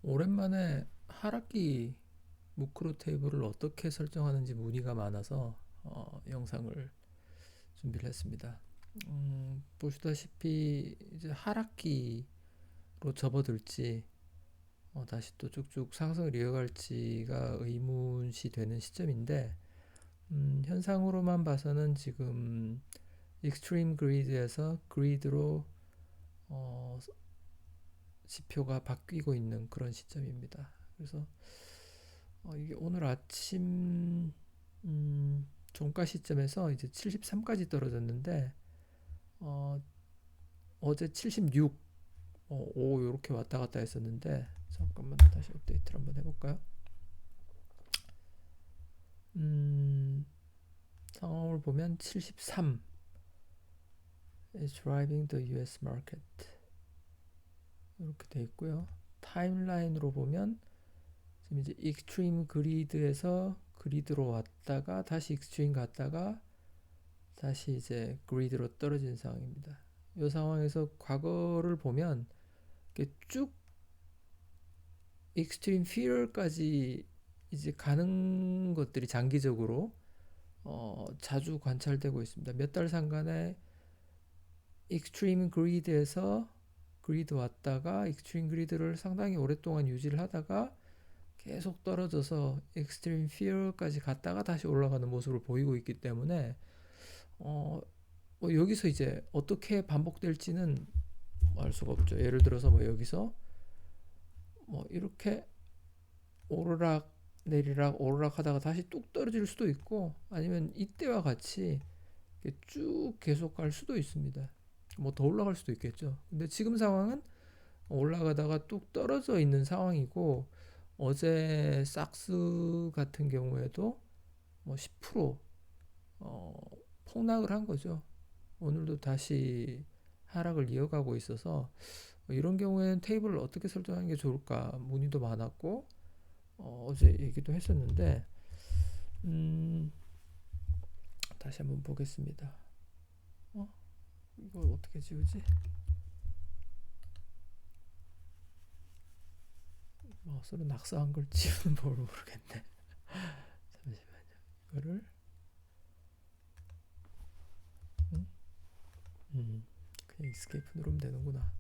오랜만에 하락기 무크로 테이블을 어떻게 설정하는지 문의가 많아서 영상을 준비를 했습니다. 보시다시피 이제 하락기로 접어들지 다시 또 쭉쭉 상승을 이어갈지가 의문시 되는 시점인데 현상으로만 봐서는 지금 익스트림 그리드에서 그리드로 지표가 바뀌고 있는 그런 시점입니다. 그래서 이게 오늘 아침 종가 시점에서 이제 73까지 떨어졌는데 어, 어제 76, 5 이렇게 왔다 갔다 했었는데 잠깐만 다시 업데이트를 한번 해볼까요? 상황을 보면 73 is driving the US market 이렇게 돼 있고요. 타임라인으로 보면 지금 이제 익스트림 그리드에서 그리드로 왔다가 다시 익스트림 갔다가 다시 이제 그리드로 떨어진 상황입니다. 이 상황에서 과거를 보면 쭉 익스트림 피어까지 이제 가는 것들이 장기적으로 자주 관찰되고 있습니다. 몇 달 상간에 익스트림 그리드에서 그리드 왔다가 익스트림 그리드를 상당히 오랫동안 유지를 하다가 계속 떨어져서 익스트림 피어까지 갔다가 다시 올라가는 모습을 보이고 있기 때문에 여기서 이제 어떻게 반복될지는 알 수가 없죠. 예를 들어서 여기서 이렇게 오르락 내리락 오르락 하다가 다시 뚝 떨어질 수도 있고 아니면 이때와 같이 쭉 계속 갈 수도 있습니다. 더 올라갈 수도 있겠죠. 근데 지금 상황은 올라가다가 뚝 떨어져 있는 상황이고 어제 삭스 같은 경우에도 10% 폭락을 한 거죠. 오늘도 다시 하락을 이어가고 있어서 이런 경우에는 테이블을 어떻게 설정하는 게 좋을까 문의도 많았고 어제 얘기도 했었는데 다시 한번 보겠습니다. 이걸 어떻게 지우지? 마우스로 낙서한 걸 지우는 법을 모르겠네. 잠시만요. 이거를 그냥 익스케이프 누르면 되는구나.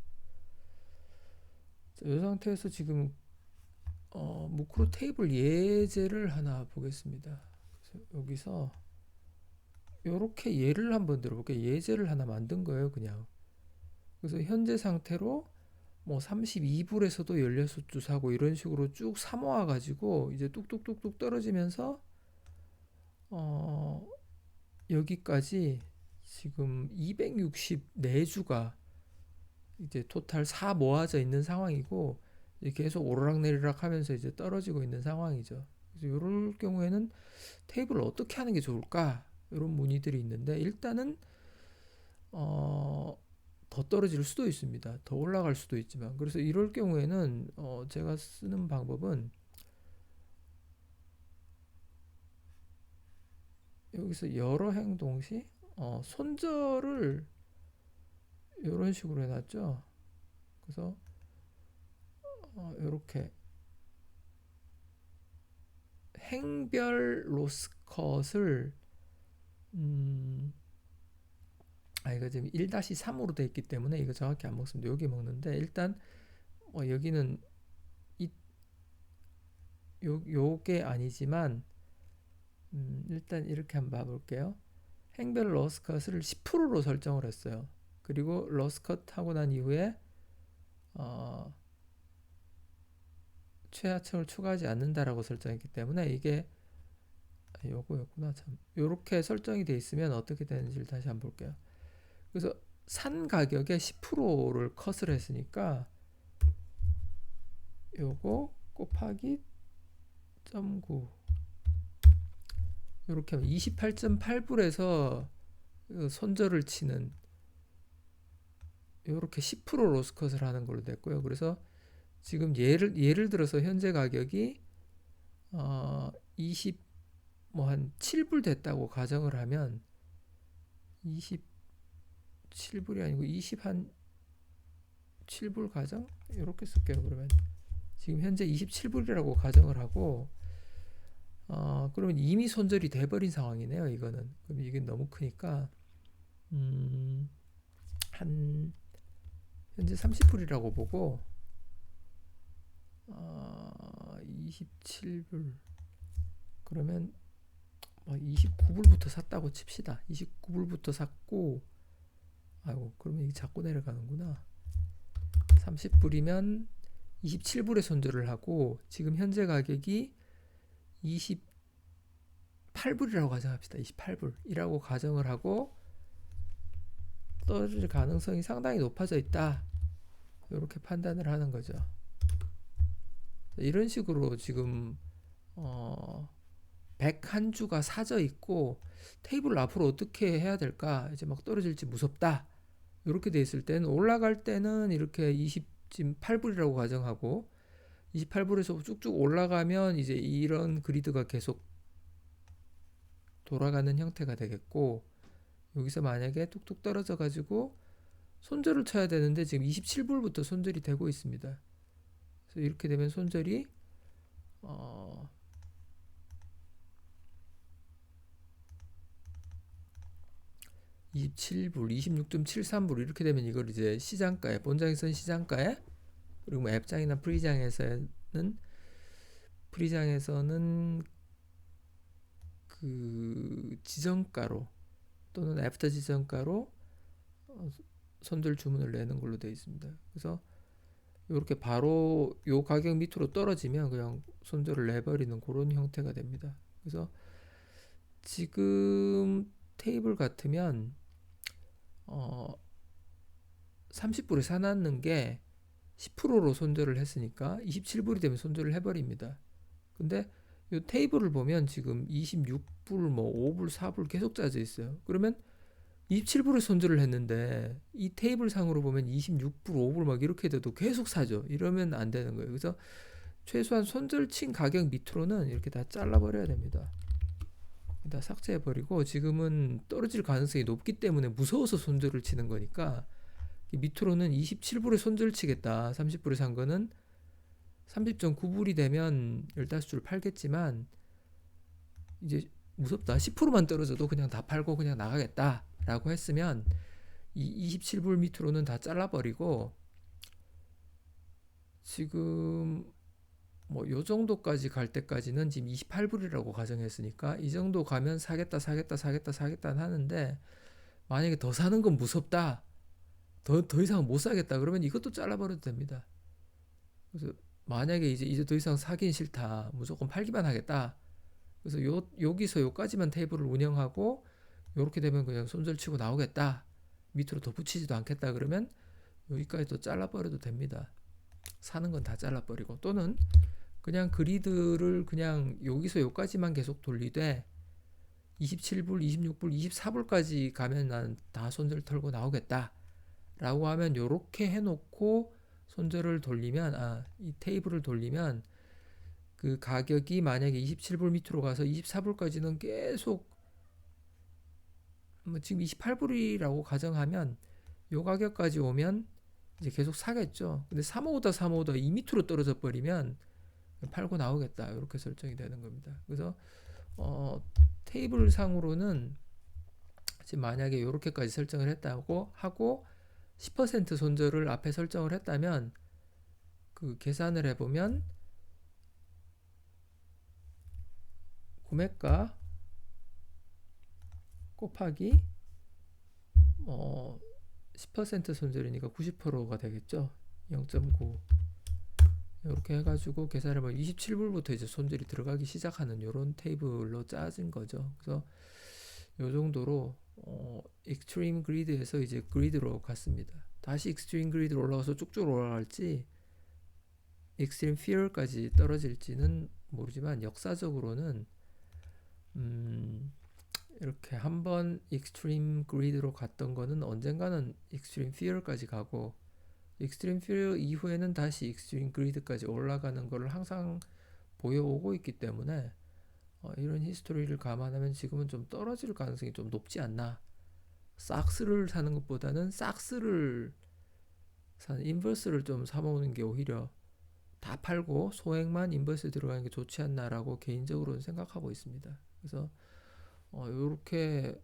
자, 이 상태에서 지금 무크로 테이블 예제를 하나 보겠습니다. 그래서 여기서 이렇게 예를 한번 들어볼게요. 예제를 하나 만든 거예요, 그냥. 그래서 현재 상태로 32불에서도 16주 사고 이런 식으로 쭉 사모아 가지고 이제 뚝뚝뚝뚝 떨어지면서 여기까지 지금 264주가 이제 토탈 사 모아져 있는 상황이고 계속 오르락내리락 하면서 이제 떨어지고 있는 상황이죠. 그래서 이럴 경우에는 테이블을 어떻게 하는 게 좋을까? 이런 문의들이 있는데 일단은 더 떨어질 수도 있습니다. 더 올라갈 수도 있지만 그래서 이럴 경우에는 제가 쓰는 방법은 여기서 여러 행동 시 손절을 이런 식으로 해놨죠. 그래서 이렇게 행별 로스컷을 이거 지금 1-3으로 되어 있기 때문에 이거 정확히 안 먹습니다. 여기 먹는데 일단 여기는 요게 아니지만 일단 이렇게 한번 봐볼게요. 행별 로스컷을 10%로 설정을 했어요. 그리고 로스컷 하고 난 이후에 최하층을 추가하지 않는다라고 설정했기 때문에 이게 요거였구나 참. 요렇게 설정이 돼 있으면 어떻게 되는지를 다시 한번 볼게요. 그래서 산 가격의 10%를 컷을 했으니까 요거 곱하기 0.9 이렇게 하면 28.8불에서 손절을 치는 이렇게 10% 로스컷을 하는 걸로 됐고요. 그래서 지금 예를 들어서 현재 가격이 20 한 7불 됐다고 가정을 하면 27불이 아니고 20 한 7불 가정 이렇게 쓸게요. 그러면 지금 현재 27불이라고 가정을 하고 그러면 이미 손절이 돼버린 상황이네요. 이거는 그럼 이게 너무 크니까 한 현재 30불이라고 보고 27불 그러면 29불부터 샀다고 칩시다. 29불부터 샀고 아이고 그러면 이게 자꾸 내려가는구나. 30불이면 27불에 손절을 하고 지금 현재 가격이 28불이라고 가정합시다. 28불이라고 가정을 하고 떨어질 가능성이 상당히 높아져 있다. 이렇게 판단을 하는 거죠. 이런 식으로 지금 101주가 사져 있고 테이블을 앞으로 어떻게 해야 될까? 이제 막 떨어질지 무섭다. 이렇게 돼 있을 때는 올라갈 때는 이렇게 28불이라고 가정하고 28불에서 쭉쭉 올라가면 이제 이런 그리드가 계속 돌아가는 형태가 되겠고 여기서 만약에 뚝뚝 떨어져 가지고 손절을 쳐야 되는데 지금 27불부터 손절이 되고 있습니다. 그래서 이렇게 되면 손절이 27불, 26.73불 이렇게 되면 이걸 이제 시장가에 본장에서는 시장가에 그리고 뭐 앱장이나 프리장에서는 그 지정가로 또는 애프터 지정가로 손절 주문을 내는 걸로 되어 있습니다. 그래서 이렇게 바로 요 가격 밑으로 떨어지면 그냥 손절을 내버리는 그런 형태가 됩니다. 그래서 지금 테이블 같으면 30불에 사놨는 게 10%로 손절을 했으니까 27불이 되면 손절을 해버립니다. 근데 이 테이블을 보면 지금 26불, 뭐 5불, 4불 계속 짜져 있어요. 그러면 27불에 손절을 했는데 이 테이블 상으로 보면 26불, 5불 막 이렇게 돼도 계속 사죠. 이러면 안 되는 거예요. 그래서 최소한 손절 친 가격 밑으로는 이렇게 다 잘라버려야 됩니다. 다 삭제해버리고 지금은 떨어질 가능성이 높기 때문에 무서워서 손절을 치는 거니까 밑으로는 27불에 손절 치겠다. 30불에 산 거는 30.9불이 되면 15주를 팔겠지만 이제 무섭다. 10%만 떨어져도 그냥 다 팔고 그냥 나가겠다 라고 했으면 이 27불 밑으로는 다 잘라버리고 지금 뭐 요 정도까지 갈 때까지는 지금 28불이라고 가정했으니까 이 정도 가면 사겠다 하는데 만약에 더 사는 건 무섭다. 더 이상 못 사겠다. 그러면 이것도 잘라버려도 됩니다. 그래서 만약에 이제 더 이상 사긴 싫다. 무조건 팔기만 하겠다. 그래서 여기서 요까지만 테이블을 운영하고 요렇게 되면 그냥 손절치고 나오겠다. 밑으로 더 붙이지도 않겠다. 그러면 여기까지 또 잘라버려도 됩니다. 사는 건 다 잘라버리고 또는 그냥 그리드를 그냥 여기서 여기까지만 계속 돌리되 27불, 26불, 24불까지 가면 난 다 손절 털고 나오겠다 라고 하면 요렇게 해놓고 손절을 돌리면 이 테이블을 돌리면 그 가격이 만약에 27불 밑으로 가서 24불까지는 계속 뭐 지금 28불이라고 가정하면 요 가격까지 오면 이제 계속 사겠죠. 근데 3오다 이 밑으로 떨어져 버리면 팔고 나오겠다 이렇게 설정이 되는 겁니다. 그래서 테이블 상으로는 지금 만약에 이렇게까지 설정을 했다고 하고 10% 손절을 앞에 설정을 했다면 그 계산을 해보면 구매가 곱하기 10% 손절이니까 90%가 되겠죠. 0.9 이렇게 해가지고 계산을 하면 27불부터 이제 손절이 들어가기 시작하는 이런 테이블로 짜진 거죠. 그래서 이 정도로 익스트림 그리드에서 이제 그리드로 갔습니다. 다시 익스트림 그리드로 올라가서 쭉쭉 올라갈지 익스트림 피어까지 떨어질지는 모르지만 역사적으로는 이렇게 한번 익스트림 그리드로 갔던 거는 언젠가는 익스트림 피어까지 가고 익스트림 피어 이후에는 다시 익스트림 그리드까지 올라가는 것을 항상 보여오고 있기 때문에 이런 히스토리를 감안하면 지금은 좀 떨어질 가능성이 좀 높지 않나. 삭스를 사는 것보다는 삭스를 사는 인버스를 좀 사모으는 게 오히려 다 팔고 소액만 인버스 들어가는 게 좋지 않나라고 개인적으로는 생각하고 있습니다. 그래서 이렇게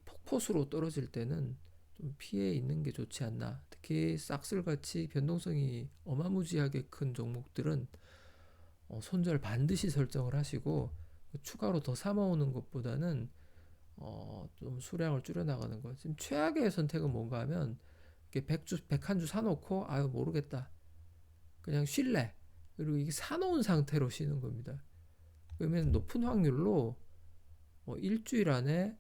폭포수로 떨어질 때는 좀 피해 있는 게 좋지 않나. 특히 싹쓸같이 변동성이 어마무지하게 큰 종목들은 손절 반드시 설정을 하시고 추가로 더 삼아오는 것보다는 좀 수량을 줄여나가는 거. 지금 최악의 선택은 뭔가 하면 이렇게 100한 주 사놓고 아유 모르겠다. 그냥 쉴래. 그리고 이게 사놓은 상태로 쉬는 겁니다. 그러면 높은 확률로 일주일 안에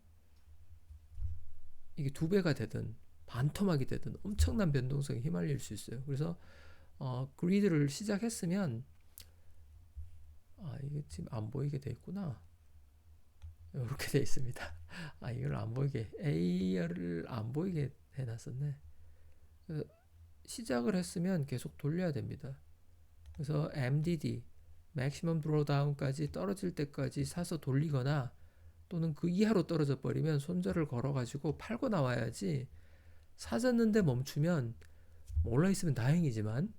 이게 2배가 되든 반토막이 되든 엄청난 변동성에 휘말릴 수 있어요. 그래서 그리드를 시작했으면 이게 지금 안 보이게 돼 있구나. 이렇게 돼 있습니다. 이걸 안 보이게 A를 안 보이게 해놨었네. 시작을 했으면 계속 돌려야 됩니다. 그래서 MDD Maximum Drawdown까지 떨어질 때까지 사서 돌리거나 또는 그 이하로 떨어져 버리면 손절을 걸어가지고 팔고 나와야지. 사졌는데 멈추면 올라 있으면 다행이지만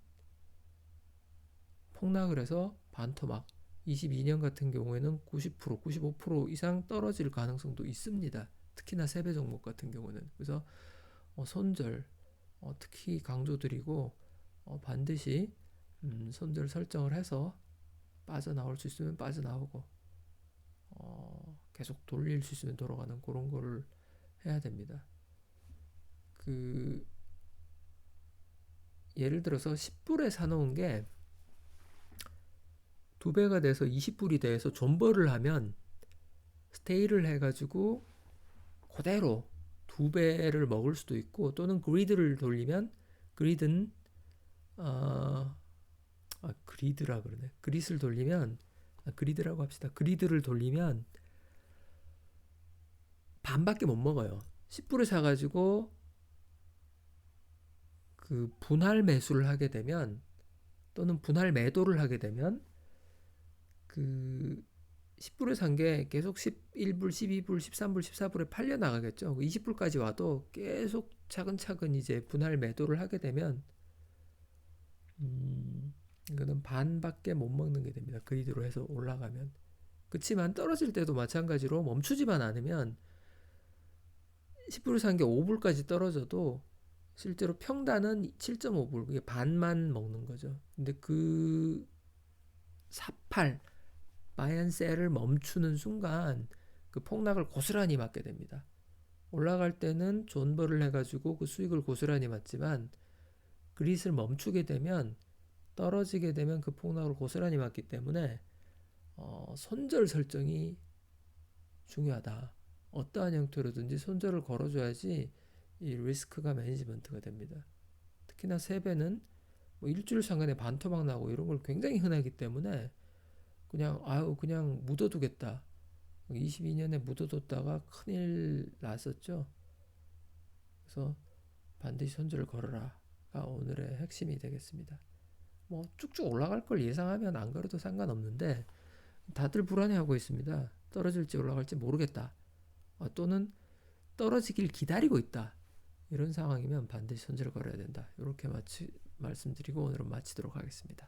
폭락을 해서 반토막 22년 같은 경우에는 90%, 95% 이상 떨어질 가능성도 있습니다. 특히나 세배 종목 같은 경우는. 그래서 손절 특히 강조드리고 반드시 손절 설정을 해서 빠져나올 수 있으면 빠져나오고 계속 돌릴 수 있으면 돌아가는 그런 거를 해야 됩니다. 예를 들어서 10불에 사놓은 게 2배가 돼서 20불이 돼서 존버를 하면 스테이를 해가지고 그대로 2배를 먹을 수도 있고 또는 그리드를 돌리면 그리드는 그리드라 그러네. 그릿을 돌리면 그리드라고 합시다. 그리드를 돌리면 반밖에 못 먹어요. 10불에 사가지고 그 분할 매수를 하게 되면 또는 분할 매도를 하게 되면 그 10불에 산 게 계속 11불, 12불, 13불, 14불에 팔려 나가겠죠. 20불까지 와도 계속 차근차근 이제 분할 매도를 하게 되면 이거는 반밖에 못 먹는 게 됩니다. 그리드로 해서 올라가면. 그렇지만 떨어질 때도 마찬가지로 멈추지만 않으면 10불을 산 게 5불까지 떨어져도 실제로 평단은 7.5불, 그게 반만 먹는 거죠. 근데 그 48, 바이앤셀을 멈추는 순간 그 폭락을 고스란히 맞게 됩니다. 올라갈 때는 존버를 해가지고 그 수익을 고스란히 맞지만 그릿을 멈추게 되면 떨어지게 되면 그 폭락을 고스란히 맞기 때문에 손절 설정이 중요하다. 어떠한 형태로든지 손절을 걸어줘야지 이 리스크가 매니지먼트가 됩니다. 특히나 세배는 뭐 일주일 상간에 반토막 나고 이런 걸 굉장히 흔하기 때문에 그냥 묻어두겠다. 22년에 묻어뒀다가 큰일 났었죠. 그래서 반드시 손절을 걸어라가 오늘의 핵심이 되겠습니다. 뭐 쭉쭉 올라갈 걸 예상하면 안 걸어도 상관없는데 다들 불안해하고 있습니다. 떨어질지 올라갈지 모르겠다. 또는 떨어지길 기다리고 있다. 이런 상황이면 반드시 손절을 걸어야 된다. 이렇게 말씀드리고 오늘은 마치도록 하겠습니다.